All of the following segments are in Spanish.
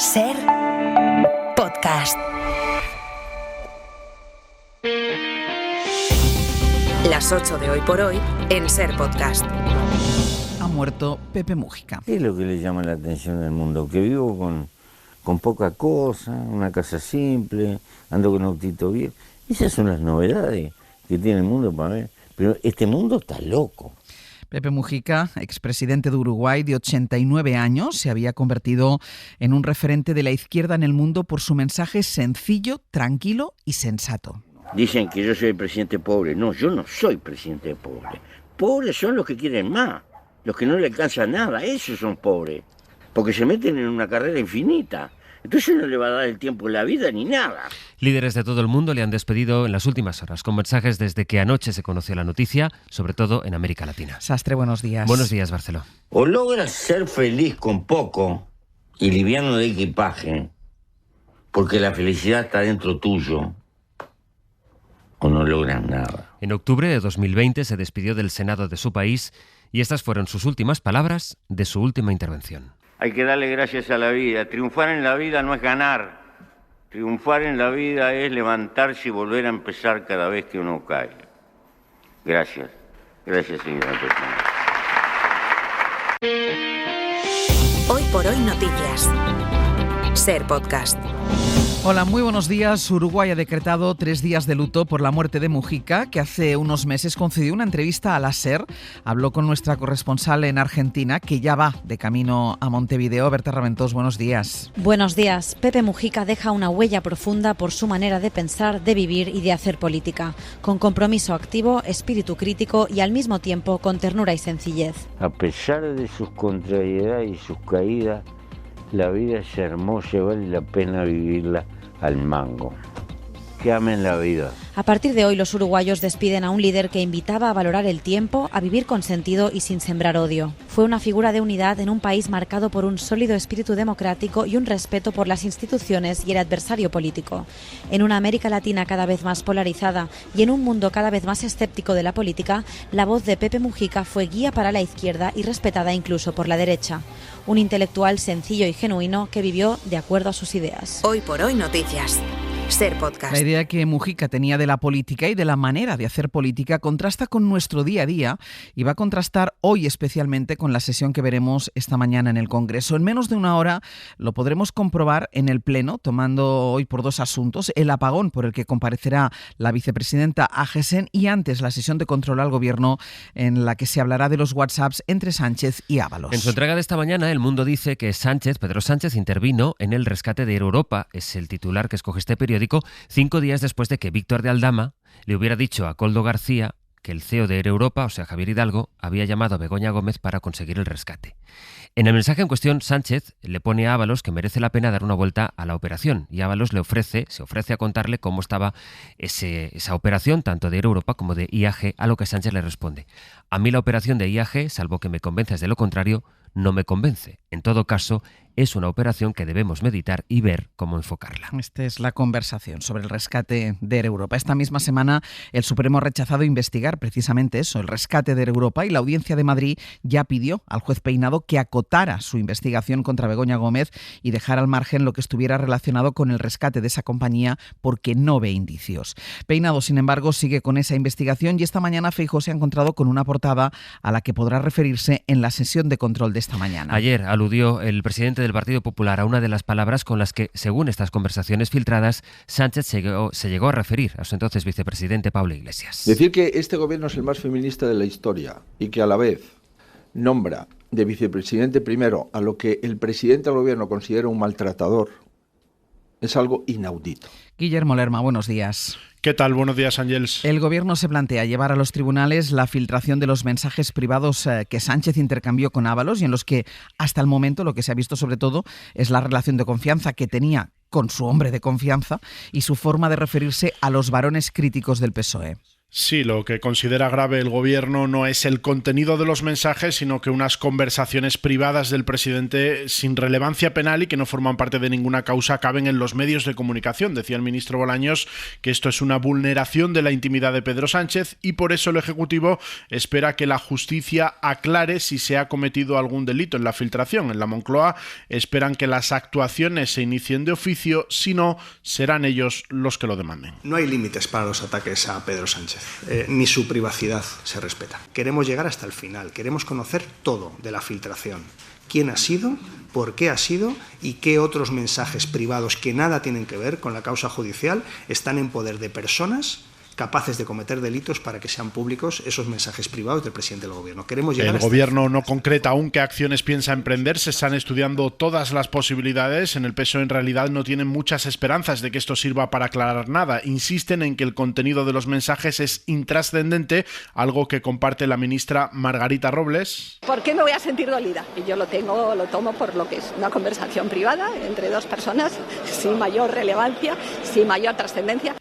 Ser Podcast. Las 8 de Hoy por Hoy en Ser Podcast. Ha muerto Pepe Mújica. ¿Qué es lo que le llama la atención del mundo? Que vivo con poca cosa, una casa simple, ando con un autito bien. Esas son las novedades que tiene el mundo para ver. Pero este mundo está loco. Pepe Mújica, expresidente de Uruguay de 89 años, se había convertido en un referente de la izquierda en el mundo por su mensaje sencillo, tranquilo y sensato. Dicen que yo soy el presidente pobre. No, yo no soy presidente pobre. Pobres son los que quieren más, los que no le alcanza nada. Esos son pobres, porque se meten en una carrera infinita. Entonces no le va a dar el tiempo en la vida ni nada. Líderes de todo el mundo le han despedido en las últimas horas, con mensajes desde que anoche se conoció la noticia, sobre todo en América Latina. Sastre, buenos días. Buenos días, Barceló. O logras ser feliz con poco y liviano de equipaje, porque la felicidad está dentro tuyo, o no logras nada. En octubre de 2020 se despidió del Senado de su país y estas fueron sus últimas palabras de su última intervención. Hay que darle gracias a la vida. Triunfar en la vida no es ganar. Triunfar en la vida es levantarse y volver a empezar cada vez que uno cae. Gracias. Gracias, señora persona. Hoy por Hoy Noticias. Ser Podcast. Hola, muy buenos días. Uruguay ha decretado 3 días de luto por la muerte de Mújica, que hace unos meses concedió una entrevista a la SER. Habló con nuestra corresponsal en Argentina, que ya va de camino a Montevideo. Berta Raventós, buenos días. Buenos días. Pepe Mújica deja una huella profunda por su manera de pensar, de vivir y de hacer política, con compromiso activo, espíritu crítico y al mismo tiempo con ternura y sencillez. A pesar de sus contrariedades y sus caídas, la vida es hermosa y vale la pena vivirla al mango. Que amen la vida. A partir de hoy, los uruguayos despiden a un líder que invitaba a valorar el tiempo, a vivir con sentido y sin sembrar odio. Fue una figura de unidad en un país marcado por un sólido espíritu democrático y un respeto por las instituciones y el adversario político. En una América Latina cada vez más polarizada y en un mundo cada vez más escéptico de la política, la voz de Pepe Mújica fue guía para la izquierda y respetada incluso por la derecha. Un intelectual sencillo y genuino que vivió de acuerdo a sus ideas. Hoy por Hoy Noticias. Ser Podcast. La idea que Mújica tenía de la política y de la manera de hacer política contrasta con nuestro día a día y va a contrastar hoy especialmente con la sesión que veremos esta mañana en el Congreso. En menos de una hora lo podremos comprobar en el Pleno, tomando hoy por 2 asuntos: el apagón por el que comparecerá la vicepresidenta Agessen y antes la sesión de control al Gobierno en la que se hablará de los WhatsApps entre Sánchez y Ábalos. En su entrega de esta mañana, El Mundo dice que Pedro Sánchez intervino en el rescate de Air Europa, es el titular que escoge este periódico, 5 días después de que Víctor de Aldama le hubiera dicho a Koldo García que el CEO de Air Europa, o sea Javier Hidalgo, había llamado a Begoña Gómez para conseguir el rescate. En el mensaje en cuestión, Sánchez le pone a Ábalos que merece la pena dar una vuelta a la operación y Ábalos se ofrece a contarle cómo estaba esa operación, tanto de Air Europa como de IAG, a lo que Sánchez le responde: a mí la operación de IAG, salvo que me convenzas de lo contrario, no me convence. En todo caso, es una operación que debemos meditar y ver cómo enfocarla. Esta es la conversación sobre el rescate de Air Europa. Esta misma semana el Supremo ha rechazado investigar precisamente eso, el rescate de Air Europa, y la Audiencia de Madrid ya pidió al juez Peinado que acotara su investigación contra Begoña Gómez y dejara al margen lo que estuviera relacionado con el rescate de esa compañía porque no ve indicios. Peinado, sin embargo, sigue con esa investigación y esta mañana Feijóo se ha encontrado con una portada a la que podrá referirse en la sesión de control de esta mañana. Ayer aludió el presidente del Partido Popular a una de las palabras con las que, según estas conversaciones filtradas, Sánchez se llegó a referir a su entonces vicepresidente Pablo Iglesias. Decir que este gobierno es el más feminista de la historia y que a la vez nombra de vicepresidente primero a lo que el presidente del gobierno considera un maltratador es algo inaudito. Guillermo Lerma, buenos días. ¿Qué tal? Buenos días, Ángels. El Gobierno se plantea llevar a los tribunales la filtración de los mensajes privados que Sánchez intercambió con Ábalos y en los que, hasta el momento, lo que se ha visto sobre todo es la relación de confianza que tenía con su hombre de confianza y su forma de referirse a los varones críticos del PSOE. Sí, lo que considera grave el gobierno no es el contenido de los mensajes, sino que unas conversaciones privadas del presidente sin relevancia penal y que no forman parte de ninguna causa caben en los medios de comunicación. Decía el ministro Bolaños que esto es una vulneración de la intimidad de Pedro Sánchez y por eso el Ejecutivo espera que la justicia aclare si se ha cometido algún delito en la filtración. En la Moncloa esperan que las actuaciones se inicien de oficio, si no, serán ellos los que lo demanden. No hay límites para los ataques a Pedro Sánchez. Ni su privacidad se respeta. Queremos llegar hasta el final, queremos conocer todo de la filtración. ¿Quién ha sido? ¿Por qué ha sido? ¿Y qué otros mensajes privados que nada tienen que ver con la causa judicial están en poder de personas capaces de cometer delitos para que sean públicos esos mensajes privados del presidente del gobierno? Queremos llegar. El gobierno no concreta aún qué acciones piensa emprender. Se están estudiando todas las posibilidades. En el PSOE en realidad no tienen muchas esperanzas de que esto sirva para aclarar nada. Insisten en que el contenido de los mensajes es intrascendente, algo que comparte la ministra Margarita Robles. ¿Por qué me voy a sentir dolida? Y yo lo tomo por lo que es una conversación privada entre dos personas, sin mayor relevancia, sin mayor trascendencia.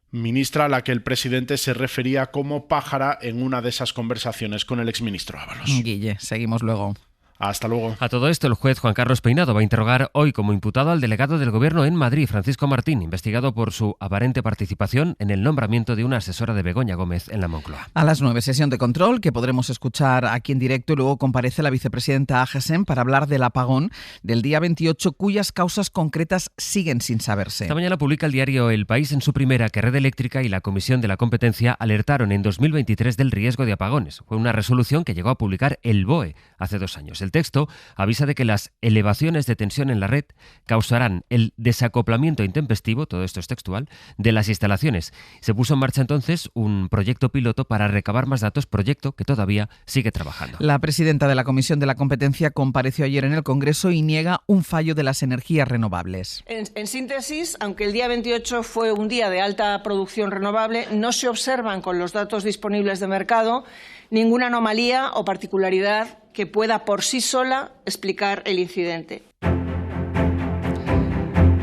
Ministra a la que el presidente se refería como pájara en una de esas conversaciones con el exministro Ábalos. Guille, seguimos luego. Hasta luego. A todo esto, el juez Juan Carlos Peinado va a interrogar hoy como imputado al delegado del Gobierno en Madrid, Francisco Martín, investigado por su aparente participación en el nombramiento de una asesora de Begoña Gómez en la Moncloa. A las 9, sesión de control que podremos escuchar aquí en directo y luego comparece la vicepresidenta Agesen para hablar del apagón del día 28, cuyas causas concretas siguen sin saberse. Esta mañana publica el diario El País en su primera que Red Eléctrica y la Comisión de la Competencia alertaron en 2023 del riesgo de apagones. Fue una resolución que llegó a publicar el BOE hace 2 años. El texto avisa de que las elevaciones de tensión en la red causarán el desacoplamiento intempestivo, todo esto es textual, de las instalaciones. Se puso en marcha entonces un proyecto piloto para recabar más datos, proyecto que todavía sigue trabajando. La presidenta de la Comisión de la Competencia compareció ayer en el Congreso y niega un fallo de las energías renovables. En síntesis, aunque el día 28 fue un día de alta producción renovable, no se observan con los datos disponibles de mercado ninguna anomalía o particularidad que pueda por sí sola explicar el incidente.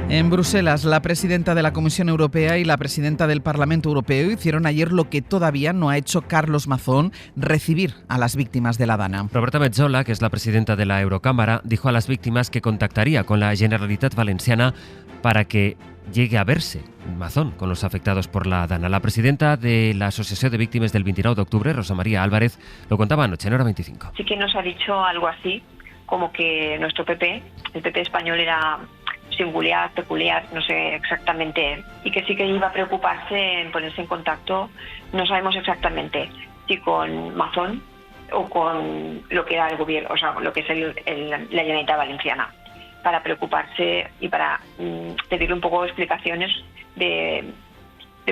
En Bruselas, la presidenta de la Comisión Europea y la presidenta del Parlamento Europeo hicieron ayer lo que todavía no ha hecho Carlos Mazón, recibir a las víctimas de la Dana. Roberta Metsola, que es la presidenta de la Eurocámara, dijo a las víctimas que contactaría con la Generalitat Valenciana para que llegue a verse Mazón con los afectados por la Dana. La presidenta de la Asociación de Víctimas del 29 de octubre, Rosa María Álvarez, lo contaba anoche en Hora 25. Sí que nos ha dicho algo así, como que nuestro PP, el PP español, era singular, peculiar, no sé exactamente, y que sí que iba a preocuparse en ponerse en contacto, no sabemos exactamente si con Mazón o con lo que era el gobierno, o sea, lo que es la Generalitat Valenciana, para preocuparse y para pedirle un poco de explicaciones de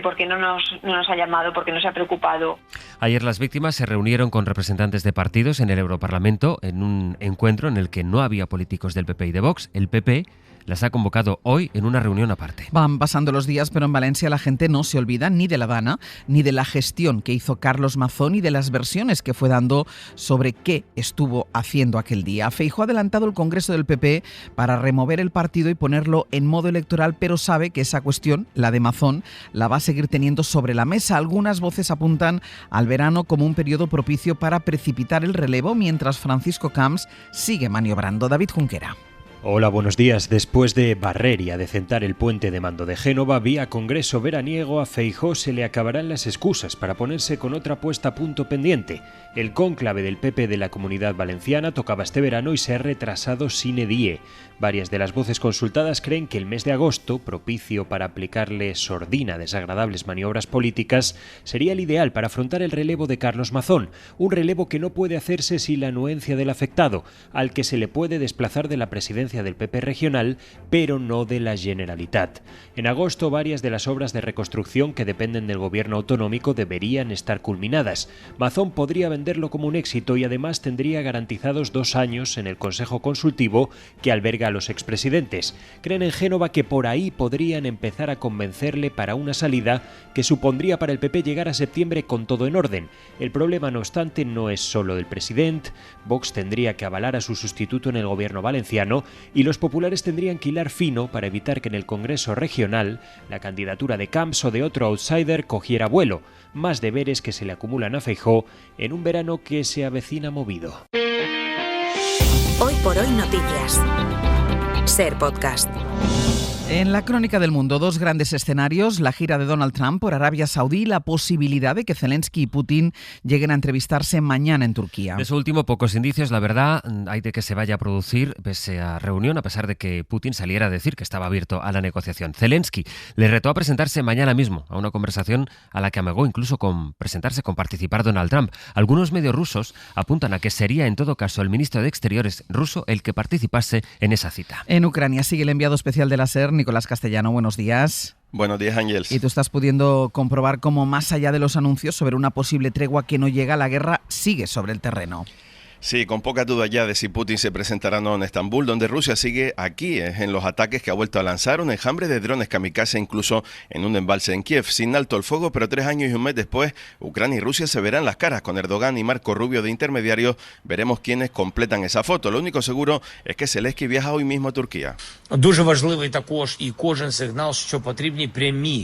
por qué no nos ha llamado, por qué no se ha preocupado. Ayer las víctimas se reunieron con representantes de partidos en el Europarlamento en un encuentro en el que no había políticos del PP y de Vox. El PP las ha convocado hoy en una reunión aparte. Van pasando los días, pero en Valencia la gente no se olvida ni de la Dana, ni de la gestión que hizo Carlos Mazón, ni de las versiones que fue dando sobre qué estuvo haciendo aquel día. Feijóo ha adelantado el Congreso del PP para remover el partido y ponerlo en modo electoral, pero sabe que esa cuestión, la de Mazón, la va a seguir teniendo sobre la mesa. Algunas voces apuntan al verano como un periodo propicio para precipitar el relevo, mientras Francisco Camps sigue maniobrando. David Junquera. Hola, buenos días. Después de barrer y adecentar el puente de mando de Génova, vía Congreso veraniego, a Feijóo se le acabarán las excusas para ponerse con otra puesta a punto pendiente. El cónclave del PP de la Comunidad Valenciana tocaba este verano y se ha retrasado sine die. Varias de las voces consultadas creen que el mes de agosto, propicio para aplicarle sordina a desagradables maniobras políticas, sería el ideal para afrontar el relevo de Carlos Mazón, un relevo que no puede hacerse sin la anuencia del afectado, al que se le puede desplazar de la presidencia del PP regional, pero no de la Generalitat. En agosto, varias de las obras de reconstrucción que dependen del gobierno autonómico deberían estar culminadas. Mazón podría venderlo como un éxito y además tendría garantizados 2 años en el Consejo Consultivo que alberga a los expresidentes. Creen en Génova que por ahí podrían empezar a convencerle para una salida que supondría para el PP llegar a septiembre con todo en orden. El problema, no obstante, no es solo del presidente. Vox tendría que avalar a su sustituto en el gobierno valenciano y los populares tendrían que hilar fino para evitar que en el Congreso regional la candidatura de Camps o de otro outsider cogiera vuelo. Más deberes que se le acumulan a Feijóo en un verano que se avecina movido. Hoy por hoy noticias. Ser Podcast. En la crónica del mundo, dos grandes escenarios, la gira de Donald Trump por Arabia Saudí y la posibilidad de que Zelensky y Putin lleguen a entrevistarse mañana en Turquía. De eso último, pocos indicios. La verdad, hay de que se vaya a producir esa reunión, a pesar de que Putin saliera a decir que estaba abierto a la negociación. Zelensky le retó a presentarse mañana mismo a una conversación a la que amagó incluso con participar Donald Trump. Algunos medios rusos apuntan a que sería en todo caso el ministro de Exteriores ruso el que participase en esa cita. En Ucrania sigue el enviado especial de la SER, Nicolás Castellano. Buenos días. Buenos días, Ángels. Y tú estás pudiendo comprobar cómo, más allá de los anuncios sobre una posible tregua que no llega, la guerra sigue sobre el terreno. Sí, con poca duda ya de si Putin se presentará o no en Estambul, donde Rusia sigue aquí en los ataques que ha vuelto a lanzar, un enjambre de drones kamikaze incluso en un embalse en Kiev, sin alto el fuego, pero 3 años y un mes después, Ucrania y Rusia se verán las caras. Con Erdogan y Marco Rubio de intermediarios, veremos quiénes completan esa foto. Lo único seguro es que Zelensky viaja hoy mismo a Turquía.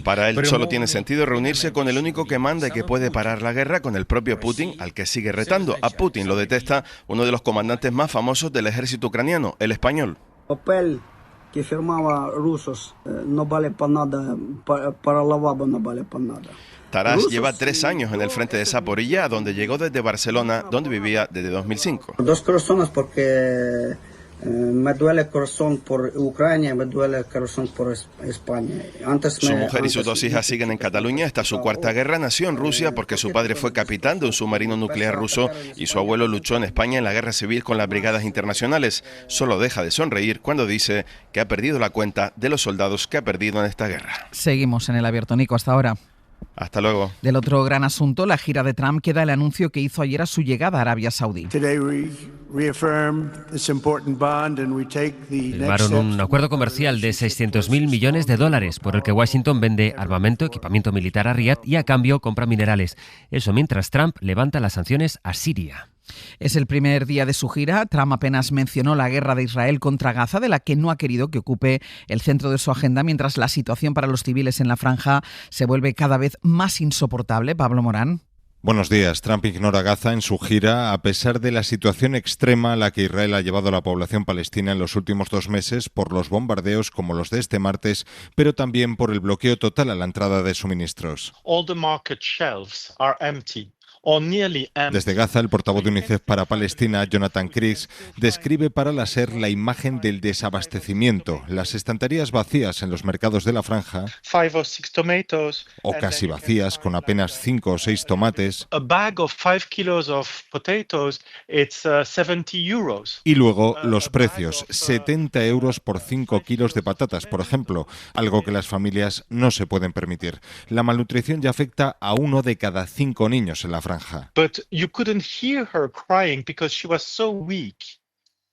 Para él solo tiene sentido reunirse con el único que manda y que puede parar la guerra, con el propio Putin, al que sigue retando. A Putin lo detesta uno de los comandantes más famosos del ejército ucraniano, el español. Papel que firmaba rusos no vale para nada, para lavabo no vale para nada. Taras lleva 3 años en el frente de Zaporilla, donde llegó desde Barcelona, donde vivía desde 2005. 2 personas porque me duele el corazón por Ucrania, me duele el corazón por España. Su mujer y sus 2 hijas siguen en Cataluña. Esta es su 4ª guerra. Nació en Rusia porque su padre fue capitán de un submarino nuclear ruso y su abuelo luchó en España en la guerra civil con las brigadas internacionales. Solo deja de sonreír cuando dice que ha perdido la cuenta de los soldados que ha perdido en esta guerra. Seguimos en el abierto, Nico, hasta ahora. Hasta luego. Del otro gran asunto, la gira de Trump, queda el anuncio que hizo ayer a su llegada a Arabia Saudí. Firmaron un acuerdo comercial de $600.000 millones por el que Washington vende armamento, equipamiento militar a Riad y a cambio compra minerales. Eso mientras Trump levanta las sanciones a Siria. Es el primer día de su gira. Trump apenas mencionó la guerra de Israel contra Gaza, de la que no ha querido que ocupe el centro de su agenda, mientras la situación para los civiles en la franja se vuelve cada vez más insoportable. Pablo Morán. Buenos días. Trump ignora Gaza en su gira a pesar de la situación extrema a la que Israel ha llevado a la población palestina en los últimos 2 meses por los bombardeos como los de este martes, pero también por el bloqueo total a la entrada de suministros. All the market shelves are empty. Desde Gaza, el portavoz de UNICEF para Palestina, Jonathan Criggs, describe para la SER la imagen del desabastecimiento, las estanterías vacías en los mercados de la franja, 5 or 6 tomatoes, o casi vacías, con apenas 5 o 6 tomates, a bag of 5 kilos of potatoes, it's 70 euros. Y luego los precios, 70 euros por 5 kilos de patatas, por ejemplo, algo que las familias no se pueden permitir. La malnutrición ya afecta a 1 de cada 5 niños en la franja. But you couldn't hear her crying because she was so weak.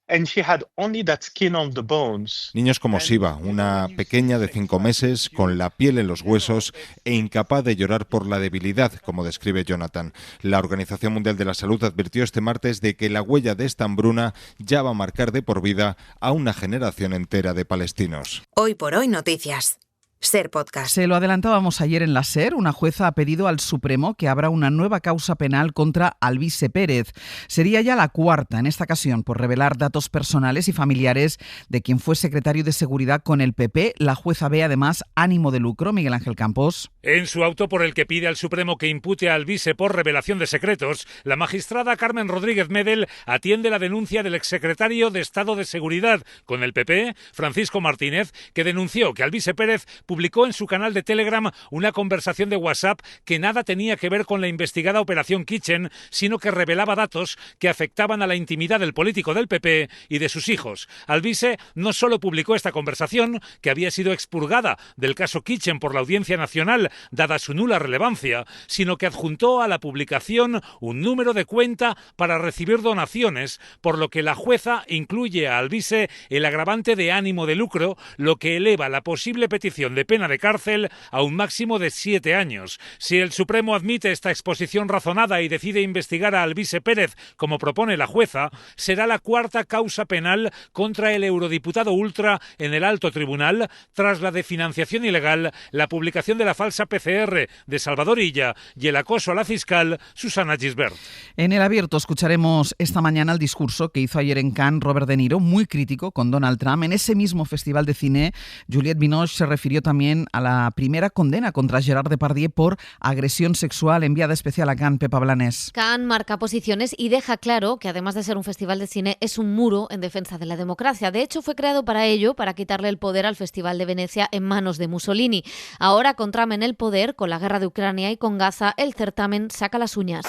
And she had only that skin on the bones. Niños como Siva, una pequeña de 5 meses, con la piel en los huesos e incapaz de llorar por la debilidad, como describe Jonathan. La Organización Mundial de la Salud advirtió este martes de que la huella de esta hambruna ya va a marcar de por vida a una generación entera de palestinos. Hoy por hoy noticias. Ser Podcast. Se lo adelantábamos ayer en la SER. Una jueza ha pedido al Supremo que abra una nueva causa penal contra Alvise Pérez. Sería ya la 4ª en esta ocasión por revelar datos personales y familiares de quien fue secretario de Seguridad con el PP. La jueza ve además ánimo de lucro. Miguel Ángel Campos. En su auto por el que pide al Supremo que impute a Alvise por revelación de secretos, la magistrada Carmen Rodríguez Medel atiende la denuncia del exsecretario de Estado de Seguridad con el PP, Francisco Martínez, que denunció que Alvise Pérez publicó en su canal de Telegram una conversación de WhatsApp que nada tenía que ver con la investigada Operación Kitchen, sino que revelaba datos que afectaban a la intimidad del político del PP y de sus hijos. Alvise no solo publicó esta conversación, que había sido expurgada del caso Kitchen por la Audiencia Nacional, dada su nula relevancia, sino que adjuntó a la publicación un número de cuenta para recibir donaciones, por lo que la jueza incluye a Alvise el agravante de ánimo de lucro, lo que eleva la posible petición de pena de cárcel a un máximo de 7 años. Si el Supremo admite esta exposición razonada y decide investigar a Alvise Pérez, como propone la jueza, será la cuarta causa penal contra el eurodiputado ultra en el alto tribunal, tras la de financiación ilegal, la publicación de la falsa PCR de Salvador Illa y el acoso a la fiscal Susana Gisbert. En El Abierto escucharemos esta mañana el discurso que hizo ayer en Cannes Robert De Niro, muy crítico con Donald Trump. En ese mismo festival de cine, Juliette Binoche se refirió también a la primera condena contra Gerard Depardieu por agresión sexual. Enviada especial a Cannes, Pepa Blanes. Cannes marca posiciones y deja claro que además de ser un festival de cine, es un muro en defensa de la democracia. De hecho, fue creado para ello, para quitarle el poder al Festival de Venecia en manos de Mussolini. Ahora, con Trump en el poder, con la guerra de Ucrania y con Gaza, el certamen saca las uñas.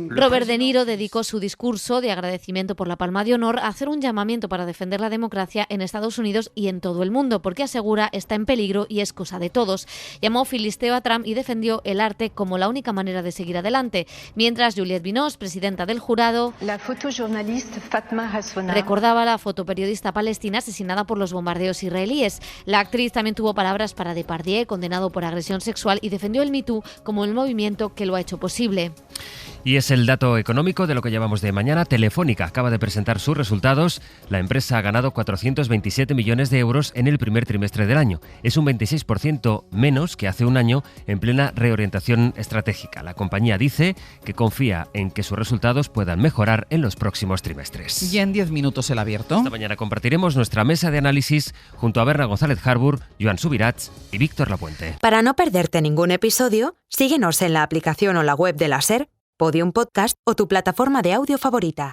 Robert De Niro dedicó su discurso de agradecimiento por la Palma de Honor a hacer un llamamiento para defender la democracia en Estados Unidos y en todo el mundo, porque asegura está en peligro y es cosa de todos. Llamó filisteo a Trump y defendió el arte como la única manera de seguir adelante. Mientras Juliette Binoche, presidenta del jurado, recordaba a la fotoperiodista palestina asesinada por los bombardeos israelíes. La actriz también tuvo palabras para Depardieu, condenado por agresión sexual, y defendió el Me Too como el movimiento que lo ha hecho posible. Y es el dato económico de lo que llevamos de mañana. Telefónica acaba de presentar sus resultados. La empresa ha ganado 427 millones de euros en el primer trimestre del año. Es un 26% menos que hace un año en plena reorientación estratégica. La compañía dice que confía en que sus resultados puedan mejorar en los próximos trimestres. Y en 10 minutos El Abierto. Esta mañana compartiremos nuestra mesa de análisis junto a Berna González Harbour, Joan Subirats y Víctor Lapuente. Para no perderte ningún episodio, síguenos en la aplicación o la web de la SER, Podium Podcast o tu plataforma de audio favorita.